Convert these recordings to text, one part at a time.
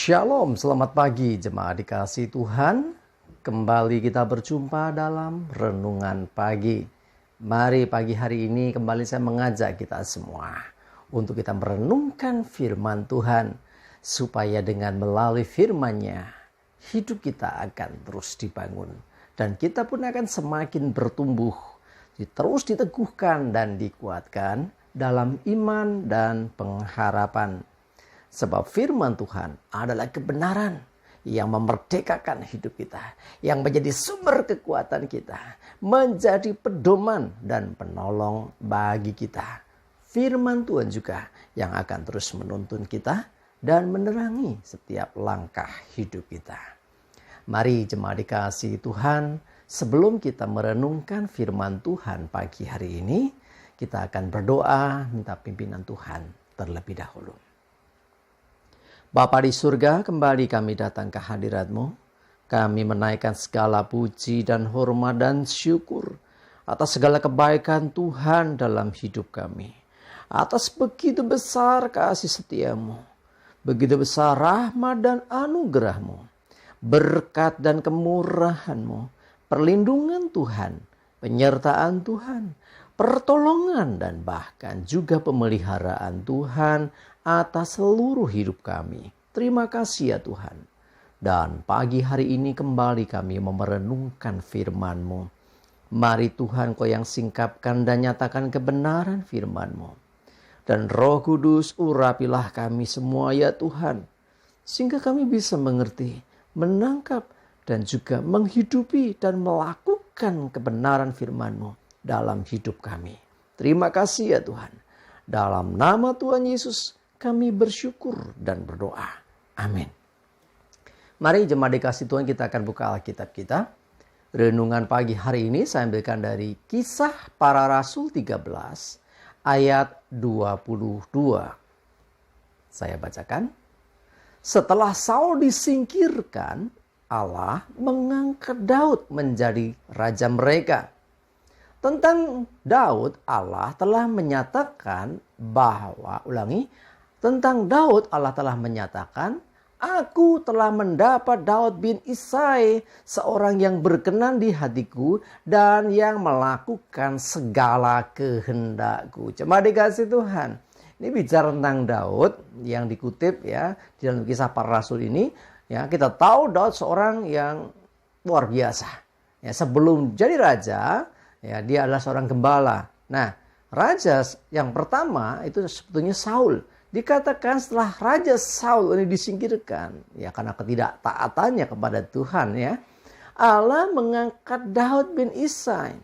Shalom, selamat pagi jemaat dikasihi Tuhan. Kembali kita berjumpa dalam renungan pagi. Mari pagi hari ini kembali saya mengajak kita semua untuk kita merenungkan firman Tuhan. Supaya dengan melalui firman-Nya, hidup kita akan terus dibangun. Dan kita pun akan semakin bertumbuh, terus diteguhkan dan dikuatkan dalam iman dan pengharapan. Sebab firman Tuhan adalah kebenaran yang memerdekakan hidup kita, yang menjadi sumber kekuatan kita, menjadi pedoman dan penolong bagi kita. Firman Tuhan juga yang akan terus menuntun kita dan menerangi setiap langkah hidup kita. Mari jemaat dikasihi Tuhan, sebelum kita merenungkan firman Tuhan pagi hari ini, kita akan berdoa minta pimpinan Tuhan terlebih dahulu. Bapa di surga, kembali kami datang ke hadirat-Mu. Kami menaikkan segala puji dan hormat dan syukur atas segala kebaikan Tuhan dalam hidup kami. Atas begitu besar kasih setia-Mu, begitu besar rahmat dan anugerah-Mu, berkat dan kemurahan-Mu, perlindungan Tuhan, penyertaan Tuhan, pertolongan dan bahkan juga pemeliharaan Tuhan atas seluruh hidup kami. Terima kasih ya Tuhan. Dan pagi hari ini kembali kami merenungkan firman-Mu. Mari Tuhan Kau yang singkapkan dan nyatakan kebenaran firman-Mu. Dan Roh Kudus urapilah kami semua ya Tuhan. Sehingga kami bisa mengerti, menangkap dan juga menghidupi dan melakukan kebenaran firman-Mu dalam hidup kami. Terima kasih ya Tuhan. Dalam nama Tuhan Yesus kami bersyukur dan berdoa. Amin. Mari jemaat dikasihi Tuhan, kita akan buka Alkitab kita. Renungan pagi hari ini saya ambilkan dari Kisah Para Rasul 13 ayat 22. Saya bacakan. Setelah Saul disingkirkan, Allah mengangkat Daud menjadi raja mereka. Tentang Daud, Allah telah menyatakan bahwa, tentang Daud Allah telah menyatakan, aku telah mendapat Daud bin Isai, seorang yang berkenan di hatiku dan yang melakukan segala kehendakku. Jemaat dikasihi Tuhan. Ini bicara tentang Daud yang dikutip ya di dalam Kisah Para Rasul ini. Ya, kita tahu Daud seorang yang luar biasa. Ya, sebelum jadi raja, ya, dia adalah seorang gembala. Nah, raja yang pertama itu sebetulnya Saul. Dikatakan setelah Raja Saul ini disingkirkan, ya karena ketidaktaatannya kepada Tuhan ya, Allah mengangkat Daud bin Isai.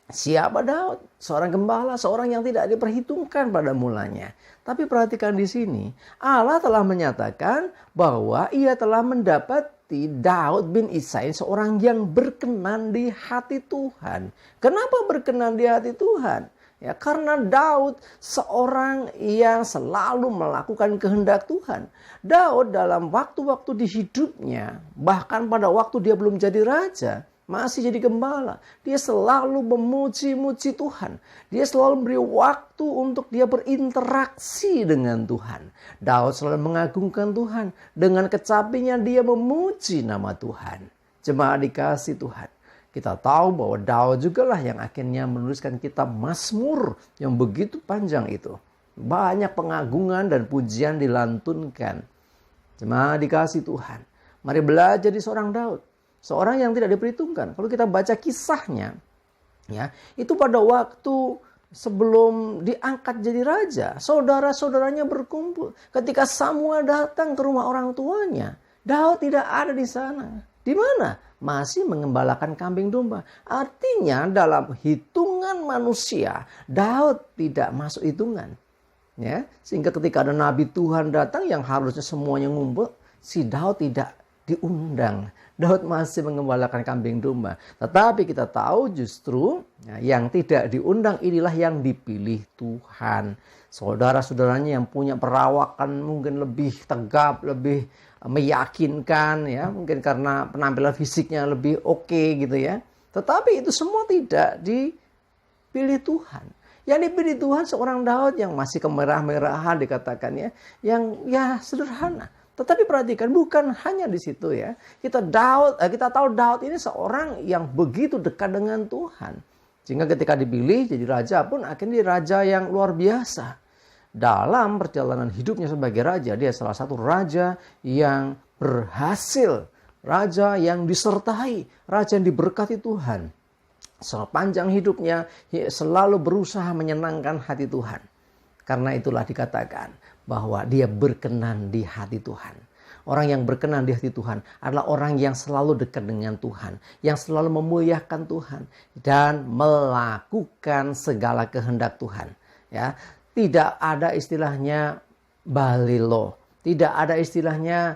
Siapa Daud? Seorang gembala, seorang yang tidak diperhitungkan pada mulanya. Tapi perhatikan di sini, Allah telah menyatakan bahwa ia telah mendapati Daud bin Isai seorang yang berkenan di hati Tuhan. Kenapa berkenan di hati Tuhan? Ya, karena Daud seorang yang selalu melakukan kehendak Tuhan. Daud dalam waktu-waktu di hidupnya, bahkan pada waktu dia belum jadi raja, masih jadi gembala, dia selalu memuji-muji Tuhan. Dia selalu memberi waktu untuk dia berinteraksi dengan Tuhan. Daud selalu mengagungkan Tuhan. Dengan kecapinya dia memuji nama Tuhan. Jemaat dikasihi Tuhan. Kita tahu bahwa Daud juga lah yang akhirnya menuliskan kitab Mazmur yang begitu panjang itu. Banyak pengagungan dan pujian dilantunkan. Jemaat dikasihi Tuhan. Mari belajar di seorang Daud. Seorang yang tidak diperhitungkan. Kalau kita baca kisahnya, ya, itu pada waktu sebelum diangkat jadi raja, saudara-saudaranya berkumpul. Ketika Samuel datang ke rumah orang tuanya, Daud tidak ada di sana. Di mana? Masih mengembalakan kambing domba. Artinya dalam hitungan manusia, Daud tidak masuk hitungan. Ya, sehingga ketika ada nabi Tuhan datang yang harusnya semuanya ngumpul, si Daud tidak diundang. Daud masih mengembalakan kambing domba. Tetapi kita tahu justru ya, yang tidak diundang inilah yang dipilih Tuhan. Saudara-saudaranya yang punya perawakan mungkin lebih tegap, lebih meyakinkan ya, mungkin karena penampilan fisiknya lebih oke gitu ya. Tetapi itu semua tidak dipilih Tuhan. Yang dipilih Tuhan seorang Daud yang masih kemerah-merahan dikatakannya, yang ya sederhana. Tetapi perhatikan, bukan hanya di situ ya. Kita tahu Daud ini seorang yang begitu dekat dengan Tuhan. Sehingga ketika dipilih jadi raja pun akhirnya raja yang luar biasa. Dalam perjalanan hidupnya sebagai raja, dia salah satu raja yang berhasil. Raja yang disertai, raja yang diberkati Tuhan. Sepanjang hidupnya selalu berusaha menyenangkan hati Tuhan. Karena itulah dikatakan bahwa dia berkenan di hati Tuhan. Orang yang berkenan di hati Tuhan adalah orang yang selalu dekat dengan Tuhan, yang selalu memuliakan Tuhan dan melakukan segala kehendak Tuhan. Ya, tidak ada istilahnya balilo, tidak ada istilahnya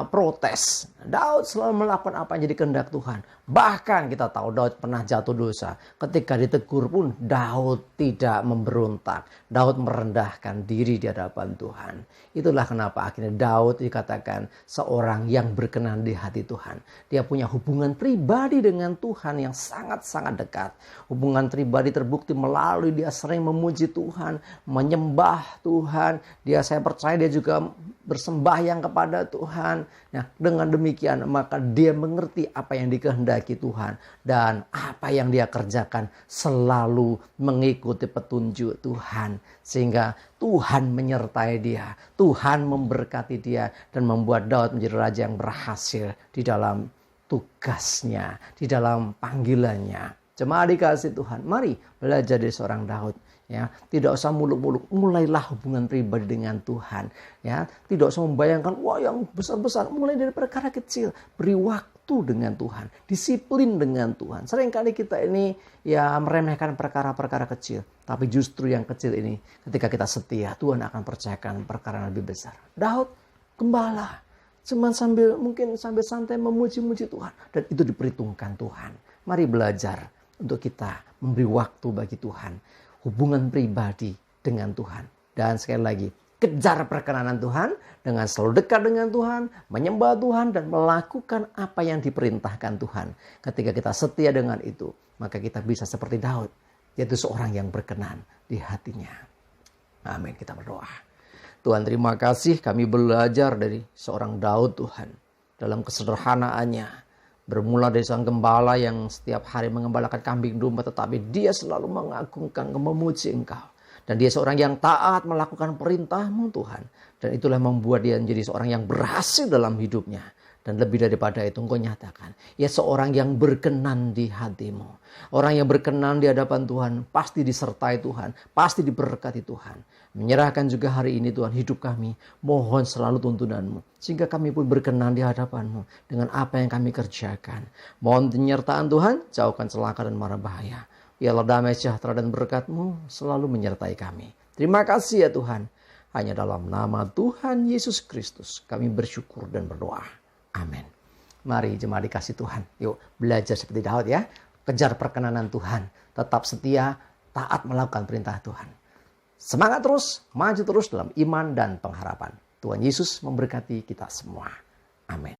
protes. Daud selalu melakukan apa yang jadi kehendak Tuhan. Bahkan kita tahu Daud pernah jatuh dosa. Ketika ditegur pun Daud tidak memberontak. Daud merendahkan diri di hadapan Tuhan. Itulah kenapa akhirnya Daud dikatakan seorang yang berkenan di hati Tuhan. Dia punya hubungan pribadi dengan Tuhan yang sangat-sangat dekat. Hubungan pribadi terbukti melalui dia sering memuji Tuhan, menyembah Tuhan. Saya percaya dia juga bersembahyang kepada Tuhan. Nah, dengan demikian maka dia mengerti apa yang dikehendaki Tuhan dan apa yang dia kerjakan selalu mengikuti petunjuk Tuhan, sehingga Tuhan menyertai dia, Tuhan memberkati dia dan membuat Daud menjadi raja yang berhasil di dalam tugasnya, di dalam panggilannya. Jemaat dikasih Tuhan, mari belajar dari seorang Daud. Ya, tidak usah muluk-muluk, mulailah hubungan pribadi dengan Tuhan. Ya, tidak usah membayangkan wah yang besar-besar, mulai dari perkara kecil, beri waktu dengan Tuhan, disiplin dengan Tuhan. Seringkali kita ini ya meremehkan perkara-perkara kecil, tapi justru yang kecil ini ketika kita setia, Tuhan akan percayakan perkara yang lebih besar. Daud gembala, cuman mungkin sambil santai memuji-muji Tuhan, dan itu diperhitungkan Tuhan. Mari belajar untuk kita memberi waktu bagi Tuhan. Hubungan pribadi dengan Tuhan. Dan sekali lagi, kejar perkenanan Tuhan dengan selalu dekat dengan Tuhan, menyembah Tuhan dan melakukan apa yang diperintahkan Tuhan. Ketika kita setia dengan itu, maka kita bisa seperti Daud, yaitu seorang yang berkenan di hatinya. Amin, kita berdoa. Tuhan, terima kasih kami belajar dari seorang Daud Tuhan dalam kesederhanaannya. Bermula dari seorang gembala yang setiap hari mengembalakan kambing domba, tetapi dia selalu mengagungkan, memuji Engkau. Dan dia seorang yang taat melakukan perintah-Mu Tuhan. Dan itulah yang membuat dia menjadi seorang yang berhasil dalam hidupnya. Dan lebih daripada itu Engkau nyatakan, ia seorang yang berkenan di hati-Mu. Orang yang berkenan di hadapan Tuhan pasti disertai Tuhan, pasti diberkati Tuhan. Menyerahkan juga hari ini Tuhan hidup kami, mohon selalu tuntunan-Mu. Sehingga kami pun berkenan di hadapan-Mu dengan apa yang kami kerjakan. Mohon penyertaan Tuhan, jauhkan celaka dan mara bahaya. Biarlah damai sejahtera dan berkat-Mu selalu menyertai kami. Terima kasih ya Tuhan. Hanya dalam nama Tuhan Yesus Kristus kami bersyukur dan berdoa. Amin. Mari jemaat dikasih Tuhan. Yuk belajar seperti Daud ya. Kejar perkenanan Tuhan. Tetap setia, taat melakukan perintah Tuhan. Semangat terus, maju terus dalam iman dan pengharapan. Tuhan Yesus memberkati kita semua. Amin.